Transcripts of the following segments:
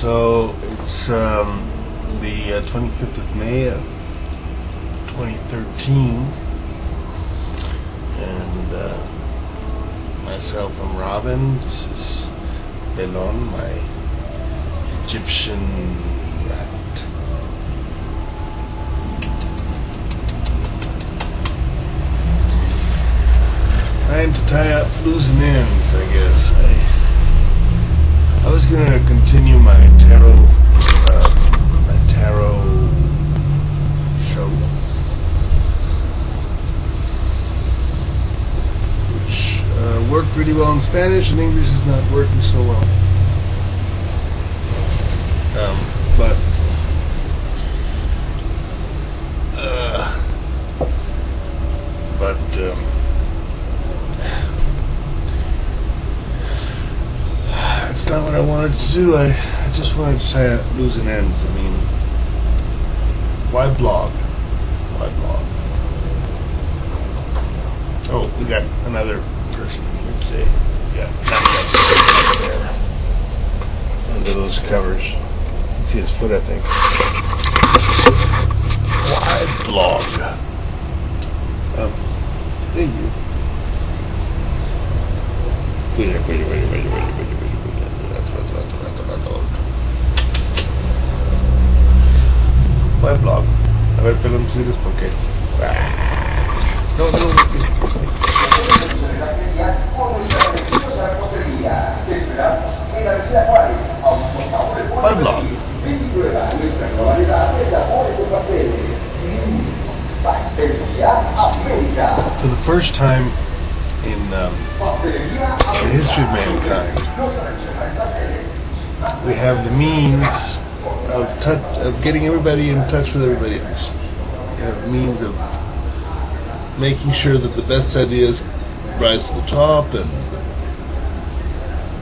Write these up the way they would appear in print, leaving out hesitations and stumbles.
So it's the 25th of May of 2013, and myself, I'm Robin. This is Belon, my Egyptian rat. Trying to tie up loose ends, I guess. I was gonna continue my tarot show, which worked pretty well in Spanish, and English is not working so well. But that's not what I wanted to do. I just wanted to tie up loose ends. I mean, why blog? Why blog? Oh, we got another person here today. Yeah, there under those covers. You can see his foot, I think. Why blog? Thank you. Why blog? A ver, pelón, tú dices por qué. No. Why blog? For the first time in the history of mankind, we have the means of getting everybody in touch with everybody else. We have the means of making sure that the best ideas rise to the top, and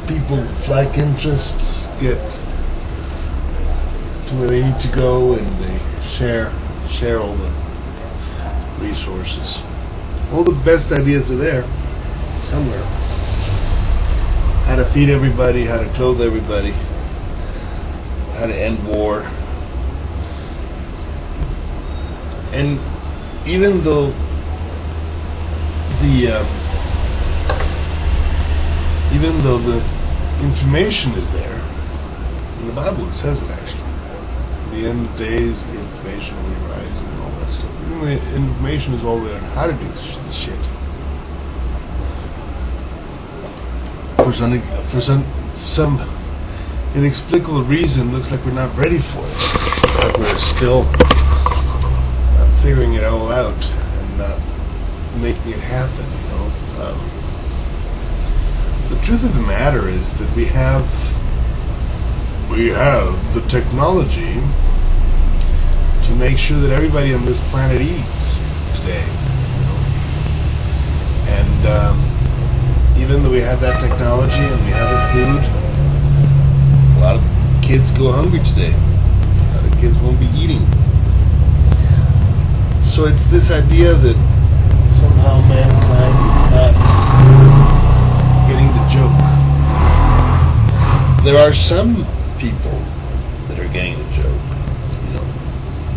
people with like interests get to where they need to go, and they share all the resources. All the best ideas are there somewhere. How to feed everybody, how to clothe everybody, how to end war. And even though the information is there, in the Bible it says it actually. In the end of days, the information will rise and all that stuff. Even the information is all there on how to do this shit. For some inexplicable reason, looks like we're not ready for it. Looks like we're still not figuring it all out and not making it happen. The truth of the matter is that we have the technology to make sure that everybody on this planet eats today. And even though we have that technology and we have the food, a lot of kids go hungry today. A lot of kids won't be eating. So it's this idea that somehow mankind is not getting the joke. There are some people that are getting the joke.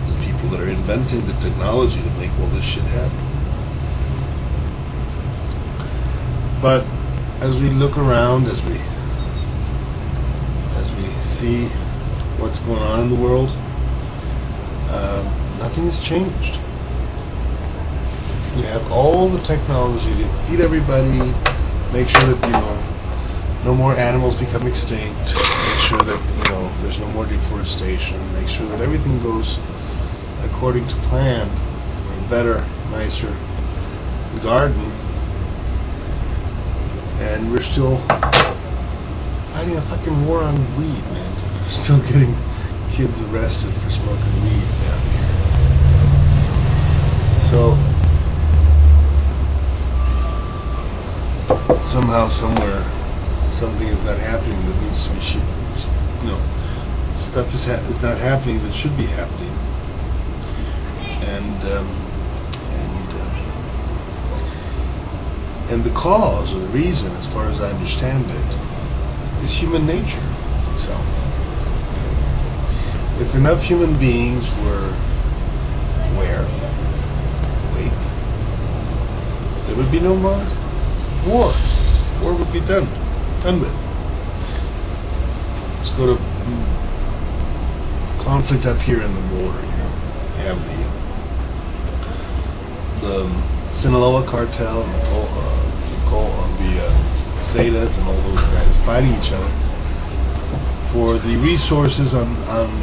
The people that are inventing the technology to make all this shit happen. But as we look around, as we see what's going on in the world, nothing has changed. We have all the technology to feed everybody, make sure that no more animals become extinct, make sure that there's no more deforestation, make sure that everything goes according to plan for a better, nicer garden. And we're still fighting a fucking war on weed, man. Still getting kids arrested for smoking weed down here. So somehow, somewhere, something is not happening that needs to be stuff is not happening that should be happening. And the cause or the reason, as far as I understand it, is human nature itself. if enough human beings were aware, awake, there would be no more war. War would be done with. Let's go to conflict up here in the border. You have the Sinaloa cartel and the Zetas and all those guys fighting each other for the resources on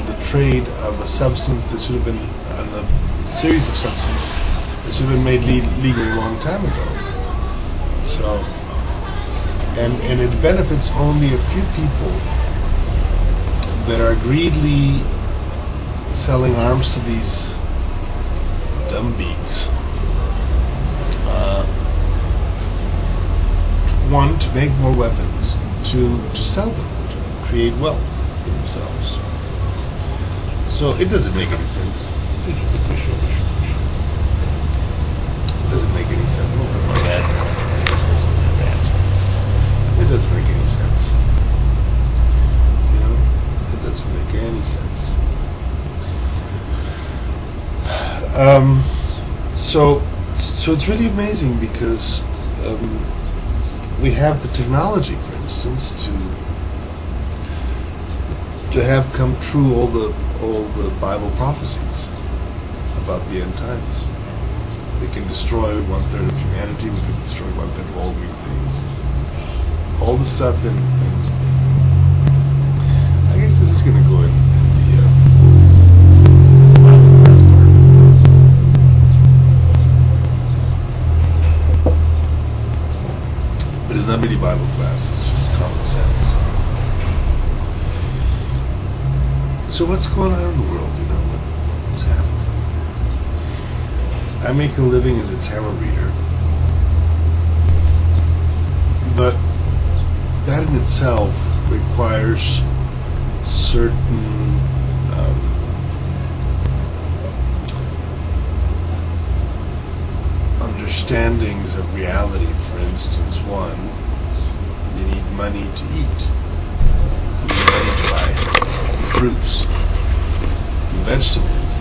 the trade of a substance that should have been, on the series of substances that should have been made legal a long time ago. So, and it benefits only a few people that are greedily selling arms to these dumb beats. One, to make more weapons, to sell them, to create wealth for themselves. So it doesn't make any sense. It doesn't make any sense. It doesn't make any sense. You know, it doesn't make any sense. So it's really amazing because we have the technology, for instance, to have come true all the Bible prophecies about the end times. We can destroy 1/3 of humanity. We can destroy 1/3 of all green things. All the stuff in I guess this is going to go in the Bible class part. But it's not really Bible class. It's just common sense. So what's going on in the world? You know, what's happening? I make a living as a tarot reader, but that in itself requires certain understandings of reality. For instance, one, you need money to eat. You need money to buy fruits and vegetables.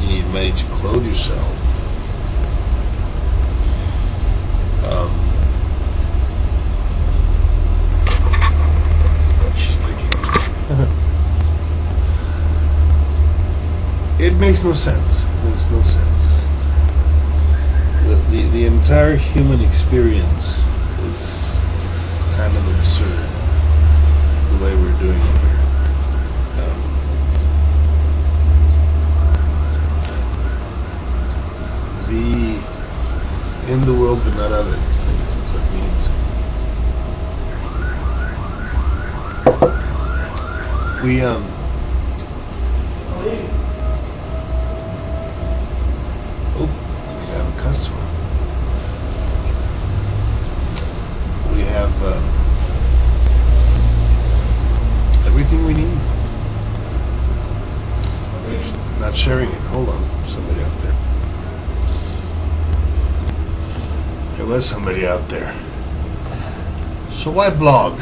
You need money to clothe yourself. It makes no sense. It makes no sense. The entire human experience is kind of absurd the way we're doing it here. Be in the world but not of it. I guess that's what it means. We customer. We have everything we need. Not sharing it. Hold on, somebody out there. There was somebody out there. So why blog?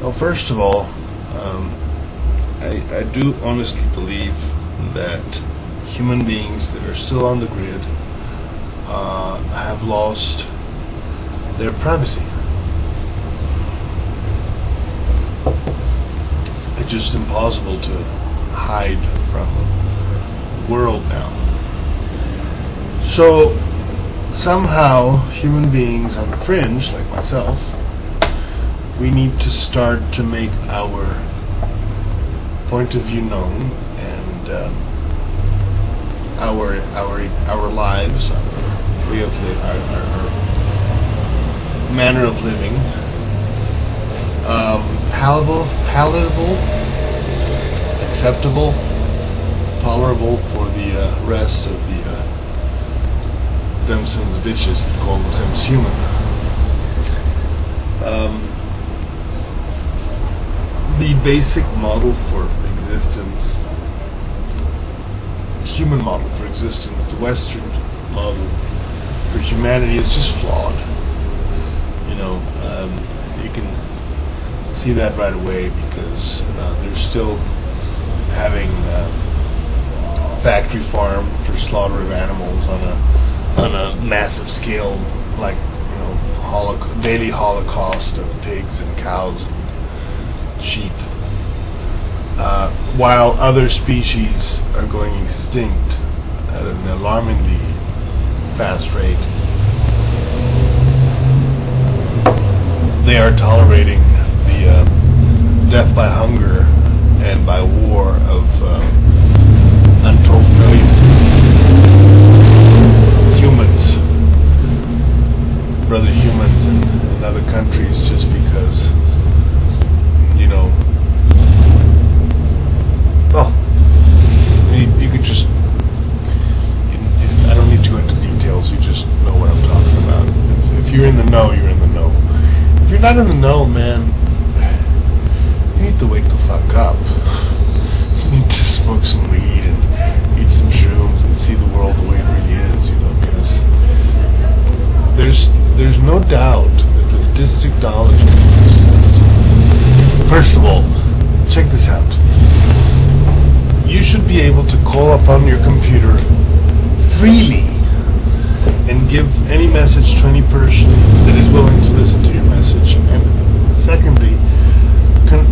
Well, first of all, I do honestly believe that human beings that are still on the grid have lost their privacy. It's just impossible to hide from the world now. So somehow human beings on the fringe, like myself, we need to start to make our point of view known, and our lives, our way of living, our manner of living, palatable, acceptable, tolerable for the rest of the dumb sons of bitches that call themselves human. The basic model for existence, human model for existence, the Western model for humanity is just flawed. You know, you can see that right away because they're still having factory farm for slaughter of animals on a massive scale, like daily holocaust of pigs and cows and sheep, while other species are going extinct at an alarmingly fast rate. They are tolerating the death by hunger and by war of untold millions of humans, brother humans in other countries, just because, well, you could just, I don't need to go into details, you just know what I'm talking about. If you're in the know, you're in the know. If you're not in the know, man, you need to wake the fuck up. You need to smoke some weed and eat some shrooms and see the world the way it really is, because there's no doubt that with district knowledge, first of all, check this out. You should be able to call up on your computer freely and give any message to any person that is willing to listen to your message. And secondly,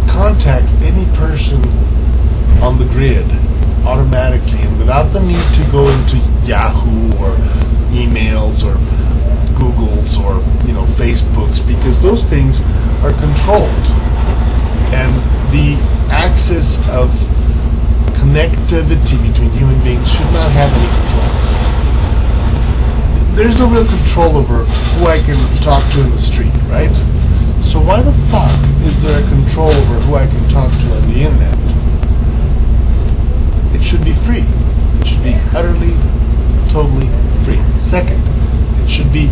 contact any person on the grid automatically and without the need to go into Yahoo or emails or Googles or Facebooks, because those things are controlled, and the axis of connectivity between human beings should not have any control. There's no real control over who I can talk to in the street, right? So why the fuck is there a control over who I can talk to on the internet? It should be free. It should be utterly, totally free. Second, it should be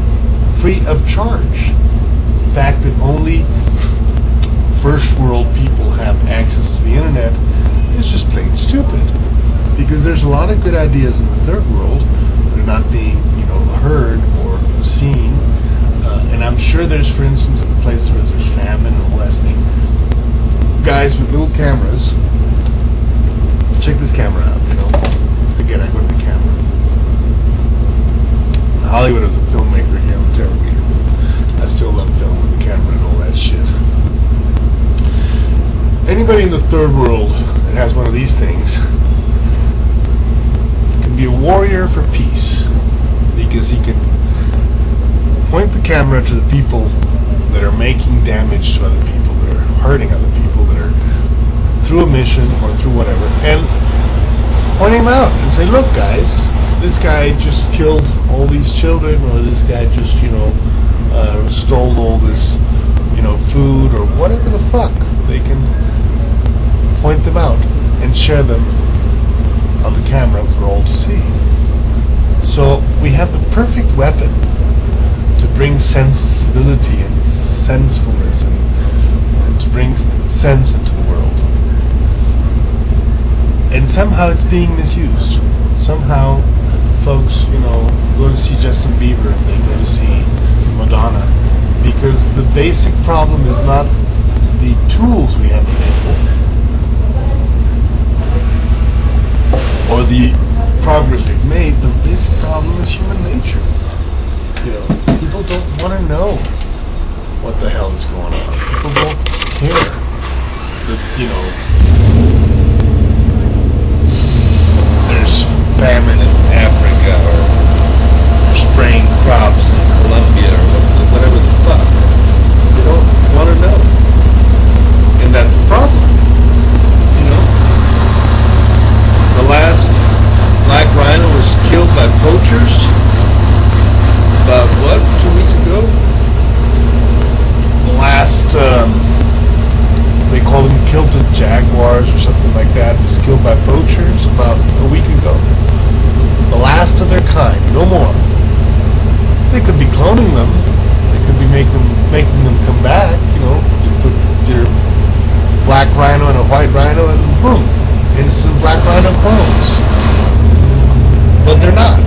free of charge. The fact that only first world people have access to the internet is just plain stupid. Because there's a lot of good ideas in the third world that are not being, heard or seen. And I'm sure there's, for instance, in the places where there's famine and all that thing, guys with little cameras. Check this camera out, Again, I go to the camera. Hollywood was a filmmaker here. I'm terrible here. I still love film with the camera and all that shit. Anybody in the third world that has one of these things can be a warrior for peace, because he can point the camera to the people that are making damage to other people, that are hurting other people, that are through a mission or through whatever, and point him out and say, look guys, this guy just killed all these children, or this guy just, stole all this, food, or whatever the fuck. They can point them out and share them on the camera for all to see. So we have the perfect weapon to bring sensibility and sensefulness and to bring sense into the world. And somehow it's being misused. Somehow folks, go to see Justin Bieber and they go to see Madonna, because the basic problem is not the tools we have available or the progress we've made. The basic problem is human nature. People don't want to know what the hell is going on. People don't care that, there's famine in Africa, or they're spraying crops in Colombia, or whatever the fuck. They don't want to know. And that's the problem. The last black rhino was killed by poachers about, 2 weeks ago? The last, they call them kilted jaguars or something like that, was killed by poachers about a week ago. The last of their kind, no more. They could be cloning them. They could be making them come back, You put your black rhino and a white rhino and boom, instant black rhino clones. But they're not.